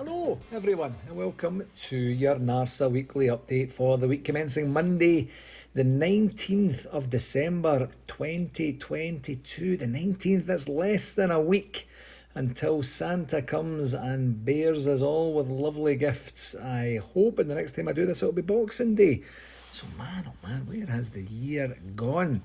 Hello, everyone, and welcome to your NARSA weekly update for the week commencing Monday, the 19th of December 2022. The 19th, that's less than a week until Santa comes and bears us all with lovely gifts. I hope, and the next time I do this, it'll be Boxing Day. So man, oh man, where has the year gone?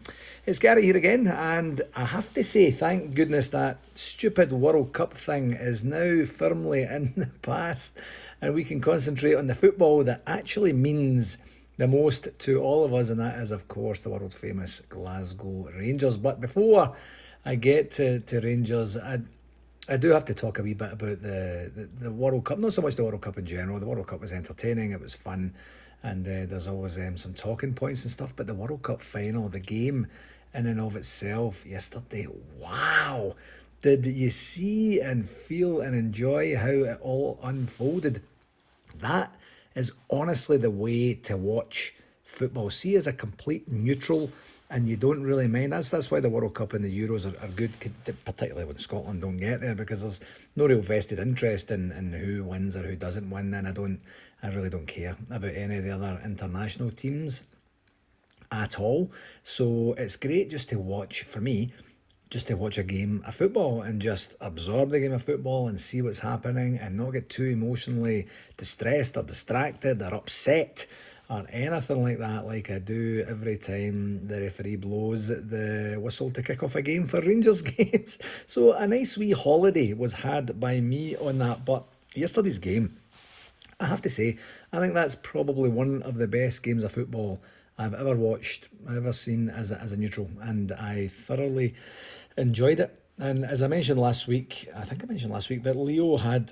It's Gary here again, and I have to say, thank goodness that stupid World Cup thing is now firmly in the past, and we can concentrate on the football that actually means the most to all of us, and that is, of course, the world famous Glasgow Rangers. But before I get to Rangers, I do have to talk a wee bit about the World Cup. Not so much the World Cup in general. The World Cup was entertaining, it was fun, and there's always some talking points and stuff. But the World Cup final, the game in and of itself yesterday, wow. Did you see and feel and enjoy how it all unfolded? That is honestly the way to watch football. See, as a complete neutral, and you don't really mind. That's why the World Cup and the Euros are good, particularly when Scotland don't get there, because there's no real vested interest in who wins or who doesn't win, and I really don't care about any of the other international teams at all. So it's great just to watch, for me, just to watch a game of football and just absorb the game of football and see what's happening and not get too emotionally distressed or distracted or upset or anything like that, like I do every time the referee blows the whistle to kick off a game for Rangers games. So a nice wee holiday was had by me on that. But yesterday's game, I have to say, I think that's probably one of the best games of football I've ever watched, ever seen as a neutral, and I thoroughly enjoyed it. And as I mentioned last week, I think I mentioned last week that Leo had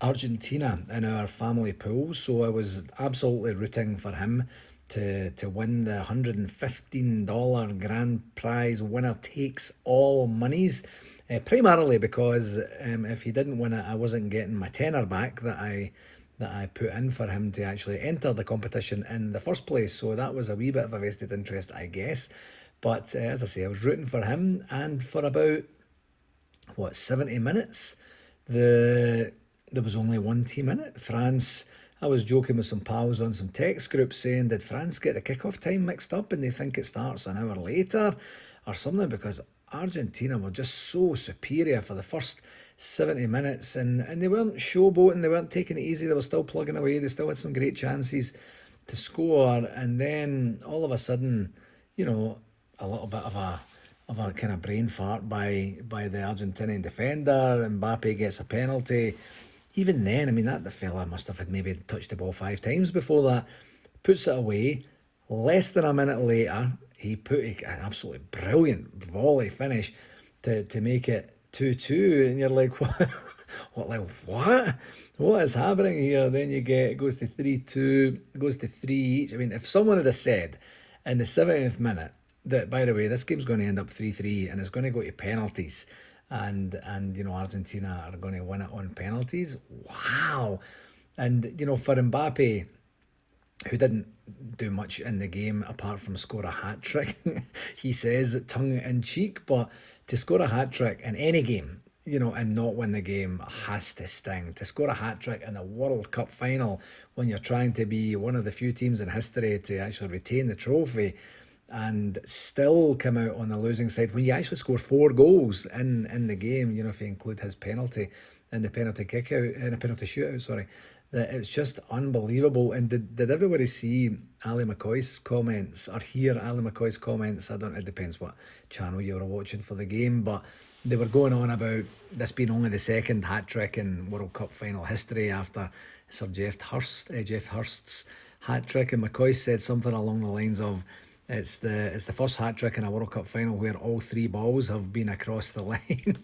Argentina in our family pool, so I was absolutely rooting for him to win the $115 grand prize winner takes all monies, primarily because if he didn't win it, I wasn't getting my tenner back that I put in for him to actually enter the competition in the first place. So that was a wee bit of a vested interest, I guess. But as I say, I was rooting for him, and for about 70 minutes, there was only one team in it. France. I was joking with some pals on some text groups saying, did France get the kickoff time mixed up and they think it starts an hour later or something? Because Argentina were just so superior for the first 70 minutes, and they weren't showboating, they weren't taking it easy, they were still plugging away, they still had some great chances to score, and then all of a sudden, a little bit of a kind of brain fart by the Argentinian defender. Mbappe gets a penalty. Even then, I mean, that the fella must have had maybe touched the ball 5 times before that. Puts it away. Less than a minute later, he put an absolutely brilliant volley finish to make it 2-2. And you're like, what? What is happening here? Then it goes to 3-2, goes to 3 each. I mean, if someone had said in the 70th minute that, by the way, this game's going to end up 3-3 and it's going to go to penalties, and Argentina are going to win it on penalties. Wow. And for Mbappe, who didn't do much in the game apart from score a hat trick, he says tongue in cheek, but to score a hat trick in any game, and not win the game has to sting. To score a hat trick in the World Cup final when you're trying to be one of the few teams in history to actually retain the trophy and still come out on the losing side when you actually score 4 goals in the game, if you include his penalty and the penalty kick out and a penalty shootout, sorry, that it's just unbelievable. And did everybody see Ali McCoy's comments or hear Ali McCoy's comments? It depends what channel you were watching for the game, but they were going on about this being only the second hat trick in World Cup final history after Sir Jeff Hurst's hat trick, and McCoy said something along the lines of, it's the first hat trick in a World Cup final where all 3 balls have been across the line.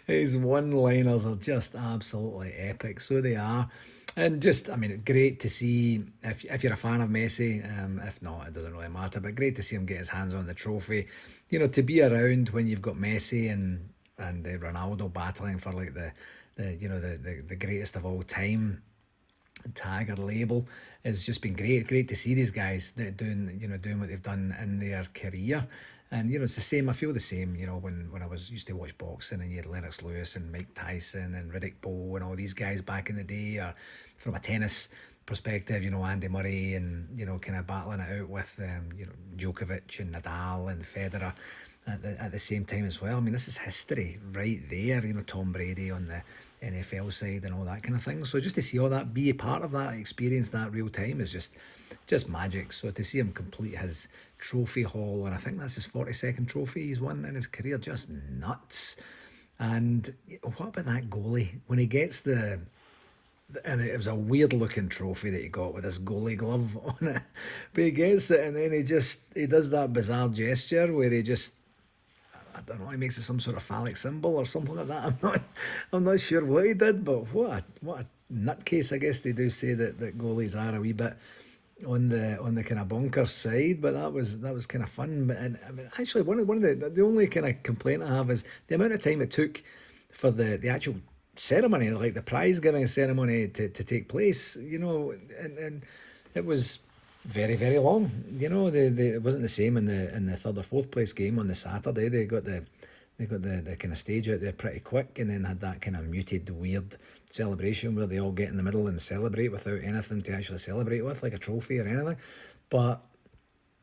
His one-liners are just absolutely epic. So they are. And just, I mean, great to see, if you're a fan of Messi, if not, it doesn't really matter, but great to see him get his hands on the trophy. To be around when you've got Messi and Ronaldo battling for like the greatest of all time tag or label, it's just been great to see these guys doing what they've done in their career. And it's the same. I feel the same. When I was used to watch boxing, and you had Lennox Lewis and Mike Tyson and Riddick Bowe and all these guys back in the day, or from a tennis perspective, Andy Murray, and kind of battling it out with Djokovic and Nadal and Federer at the same time as well. I mean, this is history right there. Tom Brady on the NFL side and all that kind of thing. So just to see all that, be a part of that, experience that real time is just magic. So to see him complete his trophy haul, and I think that's his 42nd trophy he's won in his career, just nuts. And what about that goalie when he gets and it was a weird looking trophy that he got with his goalie glove on it, but he gets it, and then he does that bizarre gesture where I don't know, he makes it some sort of phallic symbol or something like that. I'm not sure what he did, but what a nutcase. I guess they do say that goalies are a wee bit on the kind of bonkers side, but that was kind of fun. But I mean, actually, one of the only kind of complaint I have is the amount of time it took for the actual ceremony, like the prize giving ceremony to take place. And it was very, very long. It wasn't the same in the third or fourth place game on the Saturday. They got the kind of stage out there pretty quick, and then had that kind of muted, weird celebration where they all get in the middle and celebrate without anything to actually celebrate with, like a trophy or anything. But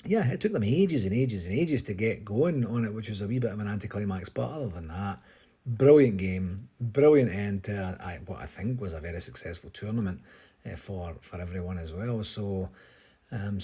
yeah, it took them ages and ages and ages to get going on it, which was a wee bit of an anticlimax. But other than that, brilliant game, brilliant end to what I think was a very successful tournament for everyone as well. So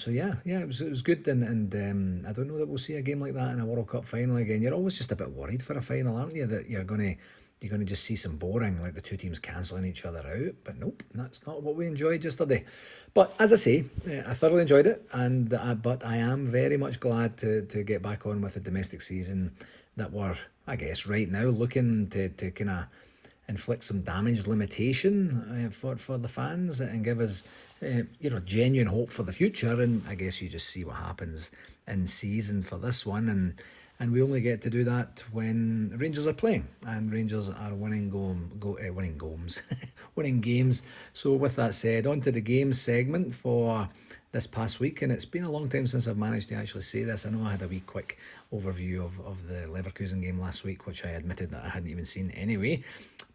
yeah, it was good, and I don't know that we'll see a game like that in a World Cup final again. You're always just a bit worried for a final, aren't you? That you're gonna just see some boring, like the two teams cancelling each other out. But nope, that's not what we enjoyed yesterday. But as I say, I thoroughly enjoyed it, and but I am very much glad to get back on with the domestic season that we're, I guess, right now looking to kind of inflict some damage limitation for the fans and give us genuine hope for the future. And I guess you just see what happens in season for this one, and we only get to do that when Rangers are playing, and Rangers are winning winning games. So with that said, on to the games segment for this past week, and it's been a long time since I've managed to actually say this. I know I had a wee quick overview of the Leverkusen game last week, which I admitted that I hadn't even seen anyway.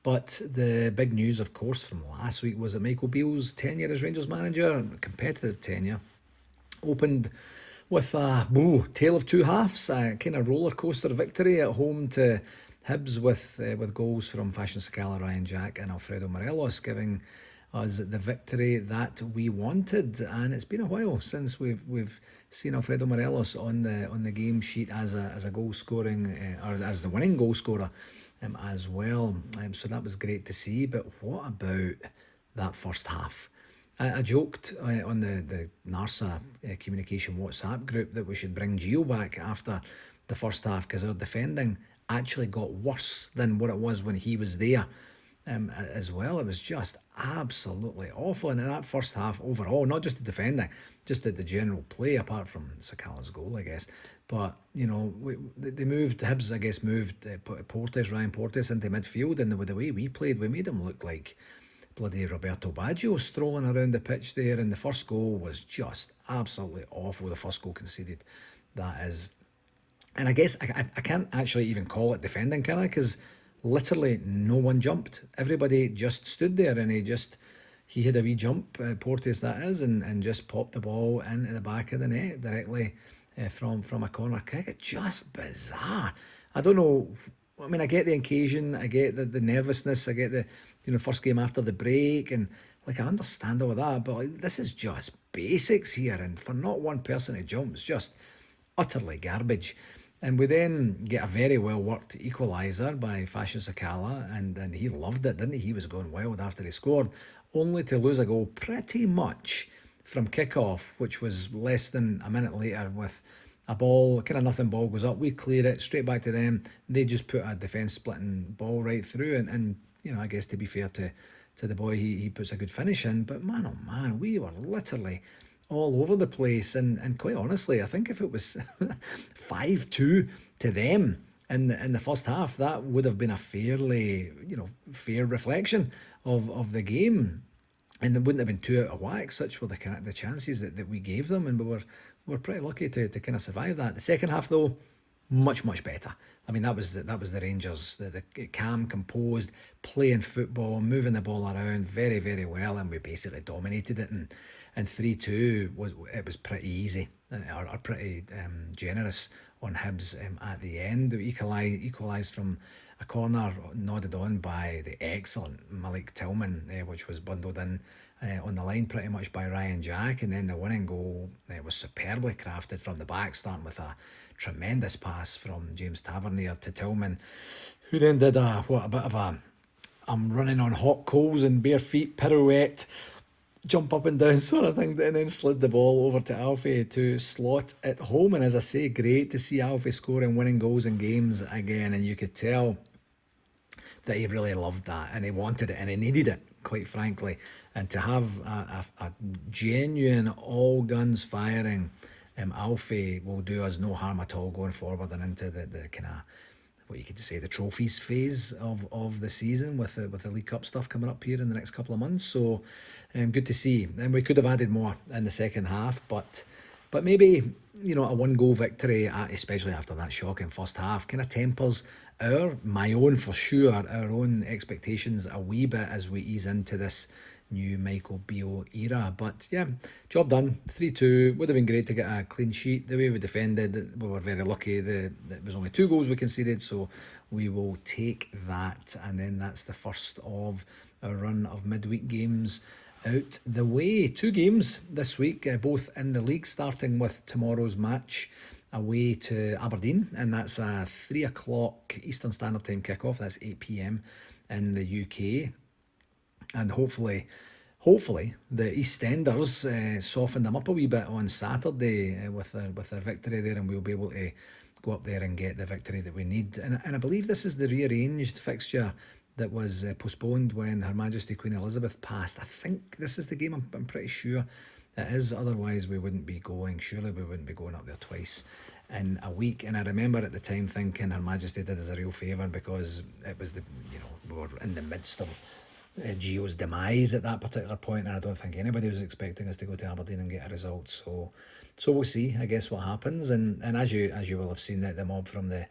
But the big news, of course, from last week was that Michael Beale's tenure as Rangers manager, competitive tenure, opened with a tale of two halves, a kind of roller coaster victory at home to Hibs with goals from Fashion Sakala, Ryan Jack and Alfredo Morelos, giving us the victory that we wanted. And it's been a while since we've seen Alfredo Morelos on the game sheet as a goal scoring or as the winning goal scorer as well. So that was great to see. But what about that first half? I joked on the NARSA communication WhatsApp group that we should bring Gio back after the first half, because our defending actually got worse than what it was when he was there as well. It was just absolutely awful. And in that first half overall, not just the defending, just the general play, apart from Sakala's goal, I guess. But, they moved, Hibs, I guess, moved Ryan Portes into midfield, and the way we played, we made him look like bloody Roberto Baggio strolling around the pitch there. And the first goal was just absolutely awful, the first goal conceded, that is. And I guess I can't actually even call it defending, can I? Because literally no one jumped. Everybody just stood there, and he had a wee jump, Portes that is, and just popped the ball into the back of the net directly from a corner kick. It's just bizarre. I don't know. I mean, I get the occasion, I get the nervousness, I get the first game after the break, and I understand all of that, but this is just basics here, and for not one person to jump, it's just utterly garbage. And we then get a very well worked equaliser by Fashion Sakala, and he loved it, didn't he? He was going wild after he scored, only to lose a goal pretty much from kick-off, which was less than a minute later, with a ball, kind of nothing ball goes up, we clear it straight back to them, they just put a defence splitting ball right through, and I guess to be fair to the boy, he puts a good finish in, but man oh man, we were literally all over the place, and quite honestly, I think if it was 5-2 to them in the first half, that would have been a fairly fair reflection of the game, and it wouldn't have been too out of whack. Such were the chances that we gave them, and we were pretty lucky to kind of survive that. The second half though, much better. I mean, that was the Rangers, the calm, composed, playing football, moving the ball around very well, and we basically dominated it. And 3-2 was pretty easy, or pretty generous on Hibs at the end. We equalised from a corner nodded on by the excellent Malik Tillman, which was bundled in on the line pretty much by Ryan Jack, and then the winning goal was superbly crafted from the back, starting with a tremendous pass from James Tavernier to Tillman, who then did a bit of a I'm running on hot coals and bare feet pirouette, jump up and down sort of thing, and then slid the ball over to Alfie to slot it home. And as I say, great to see Alfie scoring winning goals in games again, and you could tell that he really loved that and he wanted it and he needed it, quite frankly. And to have a genuine all guns firing Alfie will do us no harm at all going forward and into the kind of, what you could say, the trophies phase of the season with the League Cup stuff coming up here in the next couple of months. So good to see. And we could have added more in the second half, but maybe, you know, a 1-goal victory, especially after that shocking first half, kind of tempers my own for sure, our own expectations a wee bit as we ease into this new Michael Beale era. But yeah, job done. 3-2. Would have been great to get a clean sheet. The way we defended, we were very lucky. It was only 2 goals we conceded, so we will take that. And then that's the first of our run of midweek games out the way. 2 games this week, both in the league, starting with tomorrow's match away to Aberdeen, and that's a 3 o'clock Eastern Standard Time kickoff. That's 8 p.m. in the UK. And hopefully the EastEnders soften them up a wee bit on Saturday with their victory there, and we'll be able to go up there and get the victory that we need. And I believe this is the rearranged fixture that was postponed when Her Majesty Queen Elizabeth passed. I think this is the game. I'm pretty sure it is. Otherwise, we wouldn't be going. Surely we wouldn't be going up there twice in a week. And I remember at the time thinking Her Majesty did us a real favour, because it was we were in the midst of Gio's demise at that particular point, and I don't think anybody was expecting us to go to Aberdeen and get a result. So we'll see, I guess, what happens. And as you will have seen, that the mob from the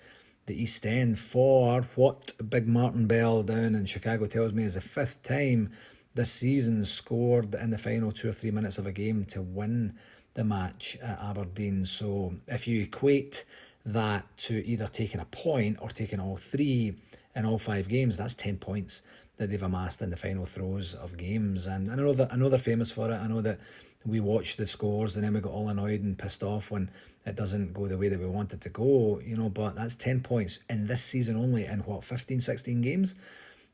East End, for what Big Martin Bell down in Chicago tells me is the 5th time this season, scored in the final 2 or 3 minutes of a game to win the match at Aberdeen. So if you equate that to either taking a point or taking all 3 in all 5 games, that's 10 points that they've amassed in the final throws of games. And I know they're famous for it. I know that we watch the scores and then we got all annoyed and pissed off when it doesn't go the way that we want it to go, you know, but that's 10 points in this season only in 15, 16 games,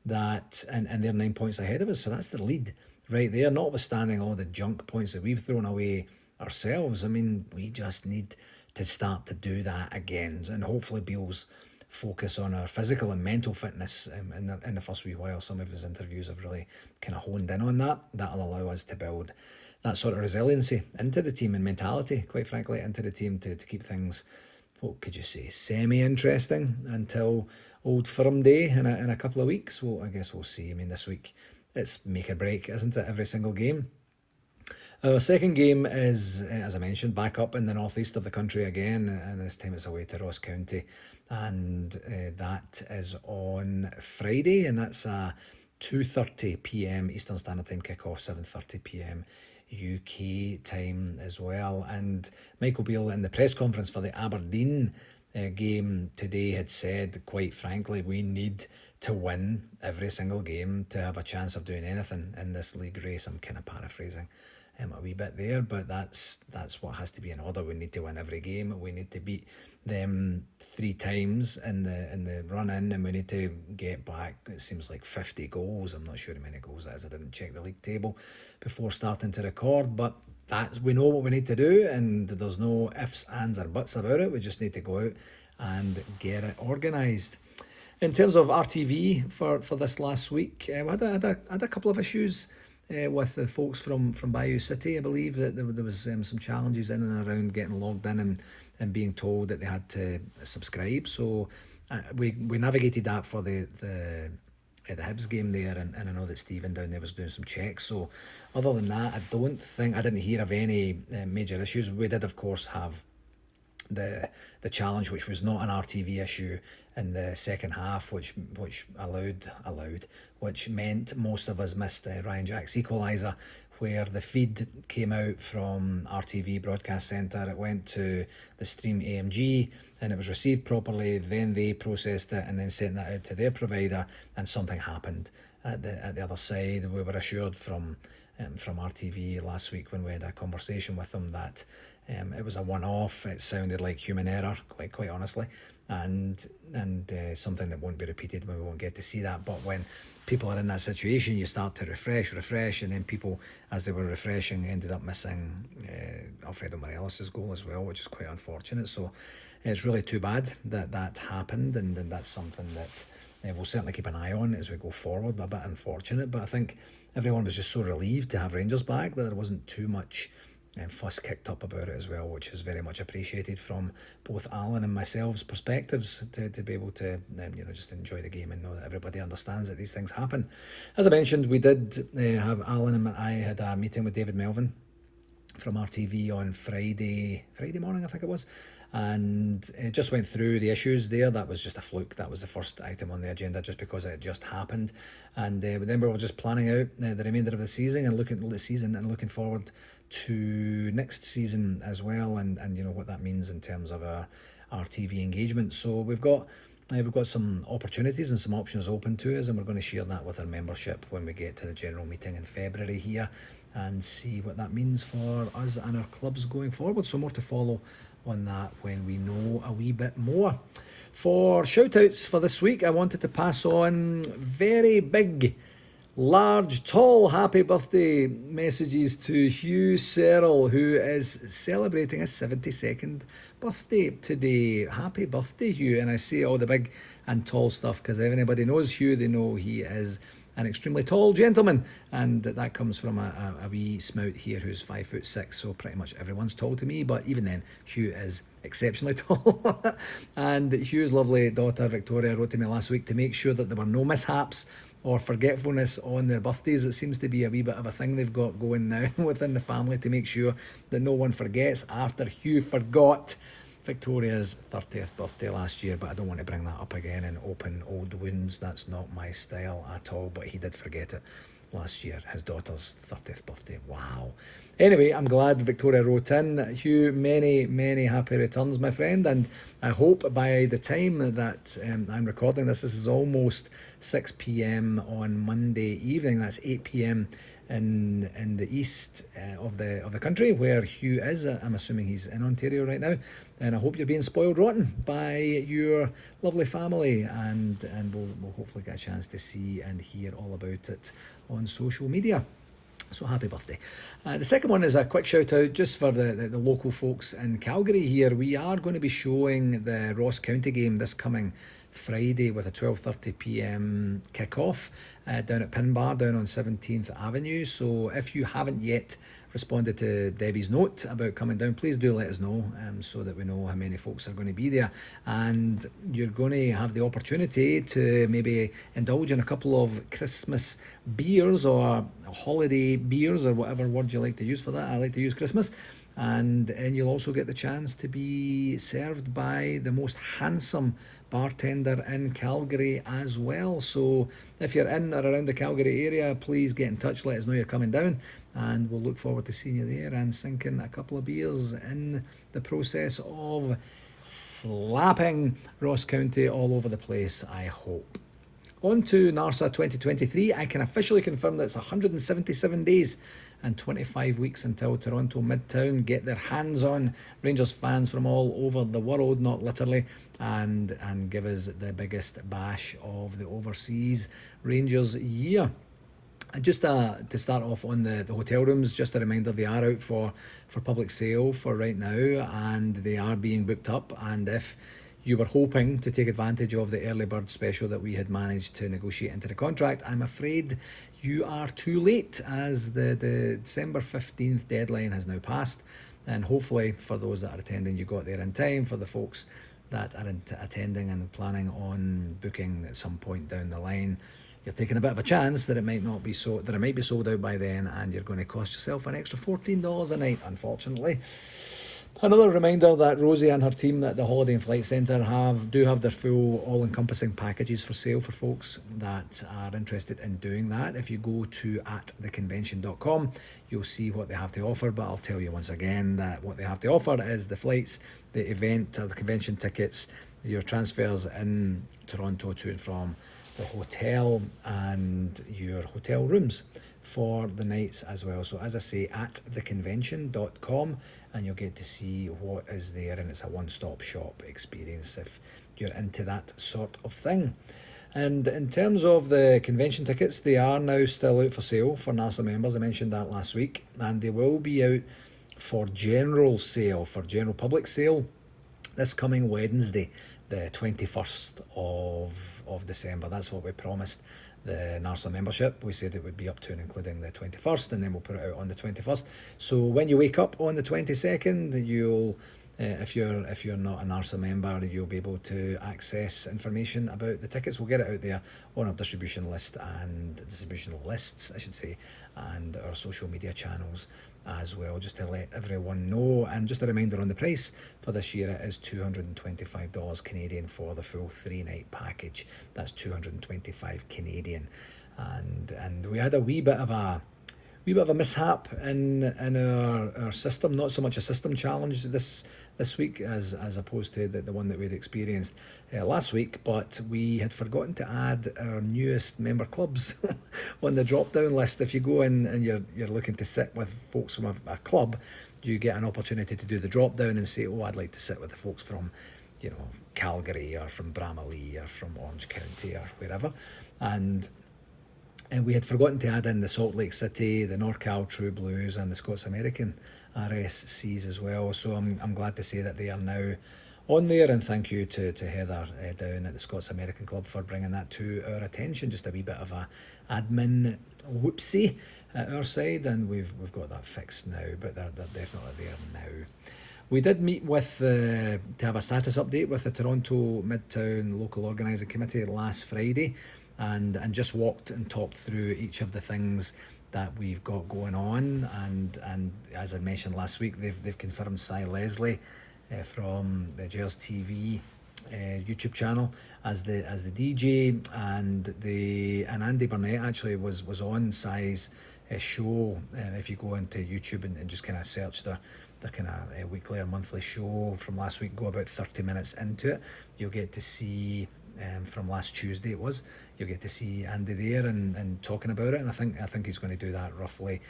that and they're 9 points ahead of us. So that's the lead right there, notwithstanding all the junk points that we've thrown away ourselves. I mean, we just need to start to do that again, and hopefully Beale's focus on our physical and mental fitness in the first wee while. Some of his interviews have really kind of honed in on that. That'll allow us to build that sort of resiliency into the team and mentality, quite frankly, into the team to keep things, what could you say, semi-interesting until Old Firm Day in a couple of weeks. Well, I guess we'll see. I mean, this week it's make or break, isn't it? Every single game. Our second game is, as I mentioned, back up in the northeast of the country again, and this time it's away to Ross County, and that is on Friday, and that's a 2:30 p.m. Eastern Standard Time kickoff, 7:30 p.m. UK time as well. And Michael Beale, in the press conference for the Aberdeen game today, had said, quite frankly, we need to win every single game to have a chance of doing anything in this league race. I'm kind of paraphrasing a wee bit there, but that's what has to be in order. We need to win every game. We need to beat them 3 times in the run in, and we need to get back, it seems like 50 goals. I'm not sure how many goals that is. I didn't check the league table before starting to record, but we know what we need to do, and there's no ifs, ands or buts about it. We just need to go out and get it organised. In terms of RTV for this last week, I had a couple of issues with the folks from Bayou City. I believe that there was some challenges in and around getting logged in and being told that they had to subscribe. So we navigated that for the Hibs game there, and I know that Stephen down there was doing some checks. So other than that, I didn't hear of any major issues. We did, of course, have the challenge, which was not an RTV issue in the second half, which meant most of us missed Ryan Jack's equaliser, where the feed came out from RTV Broadcast Centre. It went to the Stream AMG and it was received properly. Then they processed it and then sent that out to their provider, and something happened at the other side. We were assured from RTV last week when we had a conversation with them that it was a one-off. It sounded like human error, quite honestly, and something that won't be repeated. We won't get to see that. But when people are in that situation, you start to refresh, and then people, as they were refreshing, ended up missing Alfredo Morelos' goal as well, which is quite unfortunate. So it's really too bad that happened, and that's something that we'll certainly keep an eye on as we go forward. A bit unfortunate, but I think everyone was just so relieved to have Rangers back that there wasn't too much fuss kicked up about it as well, which is very much appreciated from both Alan and myself's perspectives, to be able to just enjoy the game and know that everybody understands that these things happen. As I mentioned, we did have Alan and I had a meeting with David Melvin from RTV on Friday morning, I think it was, and it just went through the issues there. That was just a fluke. That was the first item on the agenda just because it just happened, and then we were just planning out the remainder of the season and looking forward to next season as well, and what that means in terms of our TV engagement. So we've got some opportunities and some options open to us, and we're going to share that with our membership when we get to the general meeting in February here, and see what that means for us and our clubs going forward. So more to follow on that when we know a wee bit more. For shout outs for this week, I wanted to pass on very big, large, tall happy birthday messages to Hugh Serrell, who is celebrating his 72nd birthday today. Happy birthday, Hugh. And I say all the big and tall stuff because if anybody knows Hugh, they know he is an extremely tall gentleman, and that comes from a wee smout here who's 5'6", so pretty much everyone's tall to me, but even then Hugh is exceptionally tall. And Hugh's lovely daughter Victoria wrote to me last week to make sure that there were no mishaps or forgetfulness on their birthdays. It seems to be a wee bit of a thing they've got going now within the family, to make sure that no one forgets after Hugh forgot Victoria's 30th birthday last year, but I don't want to bring that up again and open old wounds. That's not my style at all, but he did forget it last year, his daughter's 30th birthday. Wow. Anyway, I'm glad Victoria wrote in. Hugh, many happy returns, my friend, and I hope by the time that I'm recording this is almost 6 p.m. on Monday evening. That's 8 p.m. in the east of the country where Hugh is. I'm assuming he's in Ontario right now, and I hope you're being spoiled rotten by your lovely family, and we'll hopefully get a chance to see and hear all about it on social media. So happy birthday. The second one is a quick shout out just for the local folks in Calgary here. We are going to be showing the Ross County game this coming Friday with a 12:30 p.m. kick-off down at Pin Bar down on 17th Avenue. So if you haven't yet responded to Debbie's note about coming down, please do let us know so that we know how many folks are going to be there. And you're going to have the opportunity to maybe indulge in a couple of Christmas beers or holiday beers or whatever word you like to use for that. I like to use Christmas. And you'll also get the chance to be served by the most handsome bartender in Calgary as well. So if you're in or around the Calgary area, please get in touch, let us know you're coming down, and we'll look forward to seeing you there and sinking a couple of beers in the process of slapping Ross County all over the place, I hope. On to NARSA 2023, I can officially confirm that it's 177 days and 25 weeks until Toronto Midtown get their hands on Rangers fans from all over the world, not literally, and give us the biggest bash of the overseas Rangers year. And just to start off on the hotel rooms, just a reminder, they are out for public sale for right now, and they are being booked up. And if you were hoping to take advantage of the early bird special that we had managed to negotiate into the contract, I'm afraid you are too late, as the December 15th deadline has now passed. And hopefully for those that are attending, you got there in time. For the folks that are attending and planning on booking at some point down the line, you're taking a bit of a chance that it might be sold out by then, and you're going to cost yourself an extra $14 a night, unfortunately. Another reminder that Rosie and her team at the Holiday and Flight Centre do have their full all-encompassing packages for sale for folks that are interested in doing that. If you go to @theconvention.com, you'll see what they have to offer, but I'll tell you once again that what they have to offer is the flights, the event or the convention tickets, your transfers in Toronto to and from the hotel, and your hotel rooms for the nights as well. So as I say, @theconvention.com, and you'll get to see what is there, and it's a one-stop shop experience if you're into that sort of thing. And in terms of the convention tickets, they are now still out for sale for NARSA members. I mentioned that last week, and they will be out for general sale, for general public sale, this coming Wednesday, the 21st of December. That's what we promised the NARSA membership. We said it would be up to and including the 21st, and then we'll put it out on the 21st. So when you wake up on the 22nd, you'll if you're not a NARSA member, you'll be able to access information about the tickets. We'll get it out there on our distribution lists, I should say, and our social media channels as well, just to let everyone know. And just a reminder on the price for this year, it is $225 Canadian for the full 3-night package. That's 225 Canadian. And we had a wee bit of a mishap in our system, not so much a system challenge this week as opposed to the one that we'd experienced last week, but we had forgotten to add our newest member clubs on the drop down list. If you go in and you're looking to sit with folks from a club, you get an opportunity to do the drop down and say, oh, I'd like to sit with the folks from Calgary or from Bramalea or from Orange County or wherever. And we had forgotten to add in the Salt Lake City, the NorCal True Blues, and the Scots American RSCs as well. So I'm glad to say that they are now on there, and thank you to Heather down at the Scots American Club for bringing that to our attention. Just a wee bit of a admin whoopsie at our side, and we've got that fixed now, but they're definitely there now. We did meet with to have a status update with the Toronto Midtown Local Organising Committee last Friday, and just walked and talked through each of the things that we've got going on. And as I mentioned last week, they've confirmed Cy Leslie from the Jails TV YouTube channel as the DJ, and Andy Burnett actually was on Cy's show. If you go into YouTube and just kind of search their kind of weekly or monthly show from last week, go about 30 minutes into it, you'll get to see from last Tuesday you'll get to see Andy there and talking about it. And I think he's going to do that roughly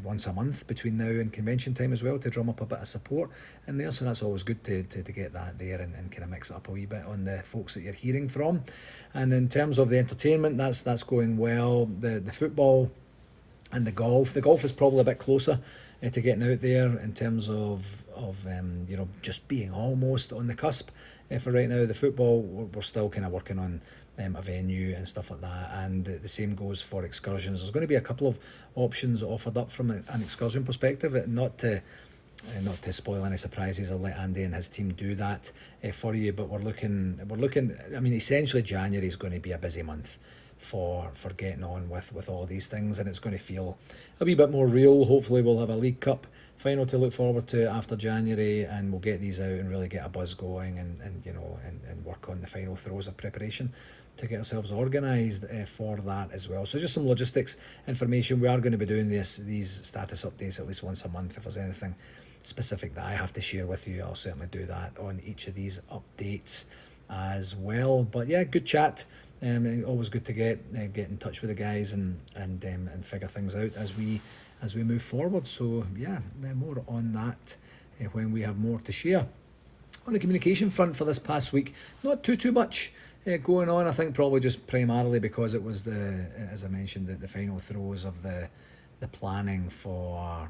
once a month between now and convention time as well, to drum up a bit of support in there. So that's always good to get that there and kind of mix it up a wee bit on the folks that you're hearing from. And in terms of the entertainment, that's going well. The football and the golf is probably a bit closer to getting out there in terms of just being almost on the cusp. For right now, the football, we're still kind of working on a venue and stuff like that, and the same goes for excursions. There's going to be a couple of options offered up from an excursion perspective, not to spoil any surprises. I'll let Andy and his team do that for you, but we're looking. I mean, essentially January is going to be a busy month for getting on with all these things, and it's going to feel a wee bit more real. Hopefully we'll have a League Cup final to look forward to after January, and we'll get these out and really get a buzz going and work on the final throes of preparation to get ourselves organised for that as well. So just some logistics information. We are going to be doing these status updates at least once a month. If there's anything specific that I have to share with you, I'll certainly do that on each of these updates as well. But yeah, good chat. Always good to get in touch with the guys and figure things out as we move forward. So yeah, more on that when we have more to share. On the communication front for this past week, not too much going on. I think probably just primarily because it was as I mentioned, the final throes of the planning for.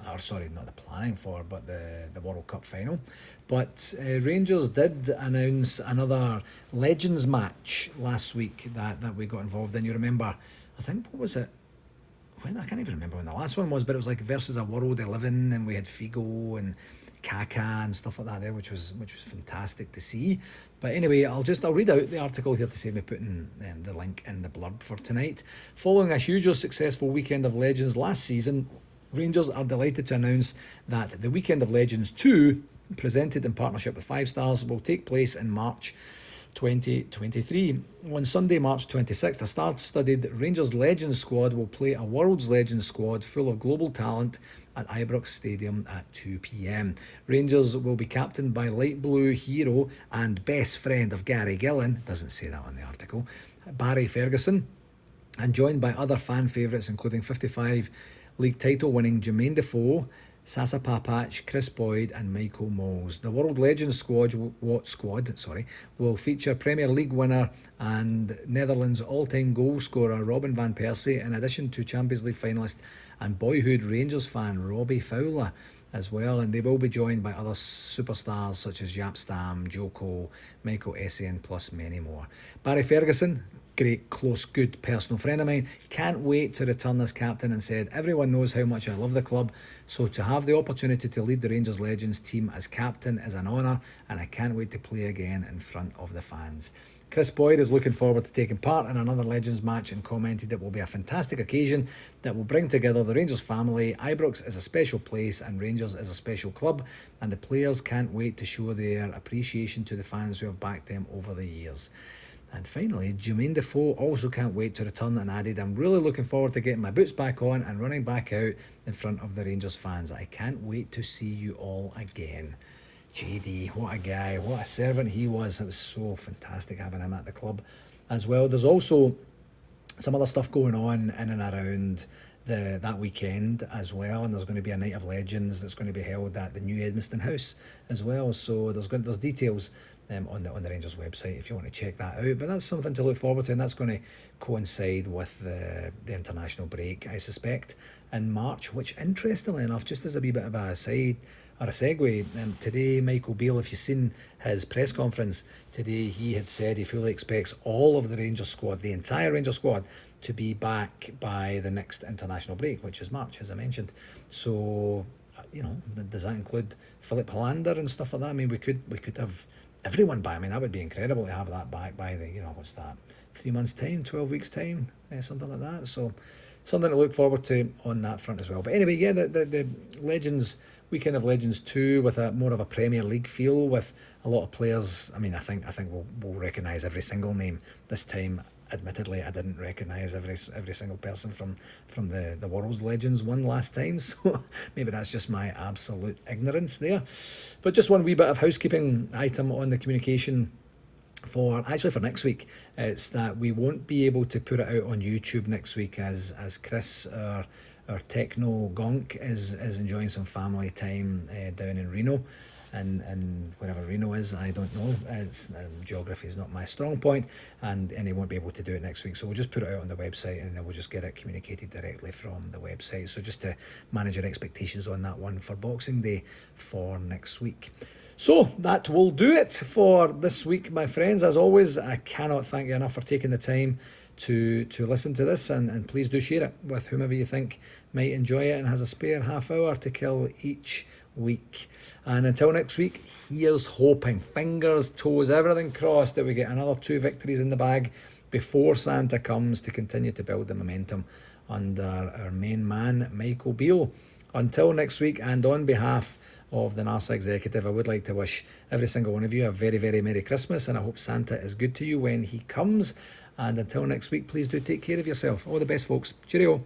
Or sorry, not the planning for, but the World Cup final. But Rangers did announce another Legends match last week that we got involved in. You remember, I think, what was it? I can't even remember when the last one was, but it was like versus a World 11, and we had Figo and Kaká and stuff like that there, which was fantastic to see. But anyway, I'll read out the article here to save me putting the link in the blurb for tonight. Following a hugely successful weekend of Legends last season, Rangers are delighted to announce that the Weekend of Legends 2, presented in partnership with 5 Stars, will take place in March 2023. On Sunday, March 26th, a star-studded Rangers Legends squad will play a World's Legends squad full of global talent at Ibrox Stadium at 2 p.m. Rangers will be captained by light blue hero and best friend of Gary Gillan, doesn't say that on the article, Barry Ferguson, and joined by other fan favourites including 55 league title winning Jermaine Defoe, Sasa Papac, Chris Boyd and Michael Moles. The World Legends squad will feature Premier League winner and Netherlands all-time goal scorer Robin van Persie, in addition to Champions League finalist and boyhood Rangers fan Robbie Fowler as well, and they will be joined by other superstars such as Jaap Stam, Joe Cole, Michael Essien, plus many more. Barry Ferguson, great, close, good personal friend of mine, can't wait to return as captain and said, everyone knows how much I love the club, so to have the opportunity to lead the Rangers Legends team as captain is an honour, and I can't wait to play again in front of the fans. Chris Boyd is looking forward to taking part in another Legends match and commented it will be a fantastic occasion that will bring together the Rangers family. Ibrox is a special place and Rangers is a special club, and the players can't wait to show their appreciation to the fans who have backed them over the years. And finally, Jermaine Defoe also can't wait to return and added, I'm really looking forward to getting my boots back on and running back out in front of the Rangers fans. I can't wait to see you all again. JD, what a guy, what a servant he was. It was so fantastic having him at the club as well. There's also some other stuff going on in and around that weekend as well, and there's going to be a Night of Legends that's going to be held at the new Edmiston House as well. So there's details on the Rangers website if you want to check that out. But that's something to look forward to, and that's going to coincide with the international break, I suspect, in March, which, interestingly enough, just as a wee bit of a side or a segue, today Michael Beale, if you've seen his press conference today, he had said he fully expects all of the Rangers squad, the entire Rangers squad, to be back by the next international break, which is March, as I mentioned. So, does that include Philip Hollander and stuff like that? I mean, we could have everyone back. I mean, that would be incredible to have that back by the, what's that, 3 months' time, 12 weeks' time, something like that. So, something to look forward to on that front as well. But anyway, yeah, the Legends, Weekend of Legends 2 with a more of a Premier League feel with a lot of players. I mean, I think we'll recognise every single name this time. Admittedly, I didn't recognise every single person from the World's Legends one last time, so maybe that's just my absolute ignorance there. But just one wee bit of housekeeping item on the communication for next week. It's that we won't be able to put it out on YouTube next week as Chris, our techno gonk, is enjoying some family time down in Reno. And wherever Reno is, I don't know. It's geography is not my strong point, and he won't be able to do it next week. So we'll just put it out on the website, and then we'll just get it communicated directly from the website. So just to manage your expectations on that one for Boxing Day for next week. So that will do it for this week, my friends. As always, I cannot thank you enough for taking the time to listen to this, and please do share it with whomever you think might enjoy it and has a spare half hour to kill each week. And until next week, here's hoping, fingers, toes, everything crossed, that we get another 2 victories in the bag before Santa comes to continue to build the momentum under our main man, Michael Beale. Until next week, and on behalf of the NARSA executive, I would like to wish every single one of you a very, very Merry Christmas, and I hope Santa is good to you when he comes. And until next week, please do take care of yourself. All the best, folks. Cheerio.